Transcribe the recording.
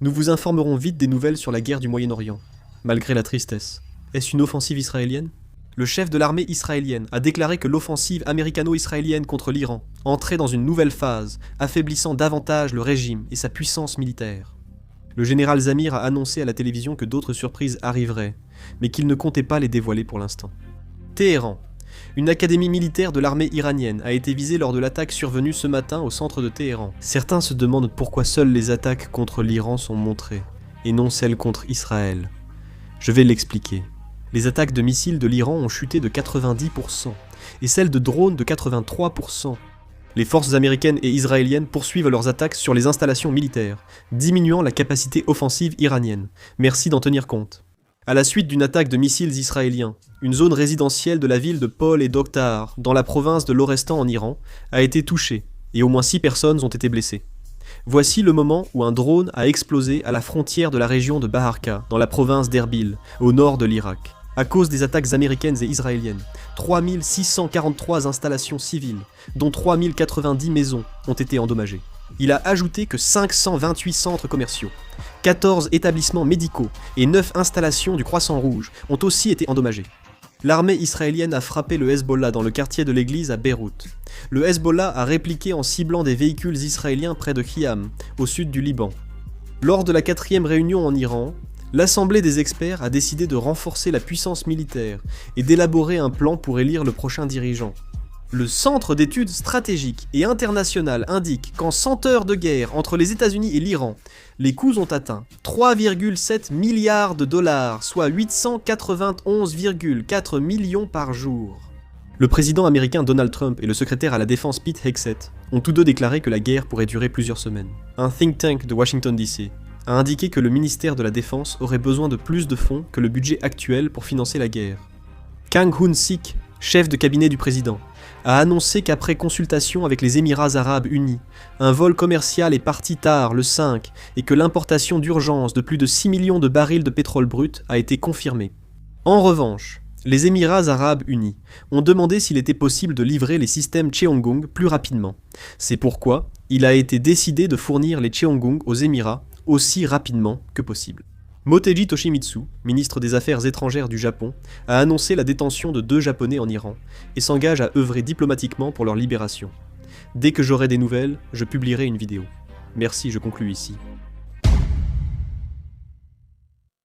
Nous vous informerons vite des nouvelles sur la guerre du Moyen-Orient, malgré la tristesse. Est-ce une offensive israélienne ? Le chef de l'armée israélienne a déclaré que l'offensive américano-israélienne contre l'Iran entrait dans une nouvelle phase, affaiblissant davantage le régime et sa puissance militaire. Le général Zamir a annoncé à la télévision que d'autres surprises arriveraient, mais qu'il ne comptait pas les dévoiler pour l'instant. Téhéran. Une académie militaire de l'armée iranienne a été visée lors de l'attaque survenue ce matin au centre de Téhéran. Certains se demandent pourquoi seules les attaques contre l'Iran sont montrées, et non celles contre Israël. Je vais l'expliquer. Les attaques de missiles de l'Iran ont chuté de 90%, et celles de drones de 83%. Les forces américaines et israéliennes poursuivent leurs attaques sur les installations militaires, diminuant la capacité offensive iranienne. Merci d'en tenir compte. À la suite d'une attaque de missiles israéliens, une zone résidentielle de la ville de Pol et Dokhtar, dans la province de l'Orestan en Iran, a été touchée, et au moins 6 personnes ont été blessées. Voici le moment où un drone a explosé à la frontière de la région de Baharka, dans la province d'Erbil, au nord de l'Irak. À cause des attaques américaines et israéliennes, 3643 installations civiles, dont 3090 maisons, ont été endommagées. Il a ajouté que 528 centres commerciaux, 14 établissements médicaux et 9 installations du Croissant Rouge ont aussi été endommagés. L'armée israélienne a frappé le Hezbollah dans le quartier de l'église à Beyrouth. Le Hezbollah a répliqué en ciblant des véhicules israéliens près de Khiam, au sud du Liban. Lors de la 4e réunion en Iran, l'Assemblée des experts a décidé de renforcer la puissance militaire et d'élaborer un plan pour élire le prochain dirigeant. Le Centre d'études stratégiques et internationales indique qu'en 100 heures de guerre entre les États-Unis et l'Iran, les coûts ont atteint 3,7 milliards de dollars, soit 891,4 millions par jour. Le président américain Donald Trump et le secrétaire à la défense Pete Hegseth ont tous deux déclaré que la guerre pourrait durer plusieurs semaines. Un think tank de Washington DC a indiqué que le ministère de la Défense aurait besoin de plus de fonds que le budget actuel pour financer la guerre. Kang Hoon-sik, chef de cabinet du président, a annoncé qu'après consultation avec les Émirats arabes unis, un vol commercial est parti tard le 5 et que l'importation d'urgence de plus de 6 millions de barils de pétrole brut a été confirmée. En revanche, les Émirats arabes unis ont demandé s'il était possible de livrer les systèmes Cheonggung plus rapidement. C'est pourquoi il a été décidé de fournir les Cheonggung aux Émirats aussi rapidement que possible. Motegi Toshimitsu, ministre des Affaires étrangères du Japon, a annoncé la détention de 2 Japonais en Iran et s'engage à œuvrer diplomatiquement pour leur libération. Dès que j'aurai des nouvelles, je publierai une vidéo. Merci, je conclus ici.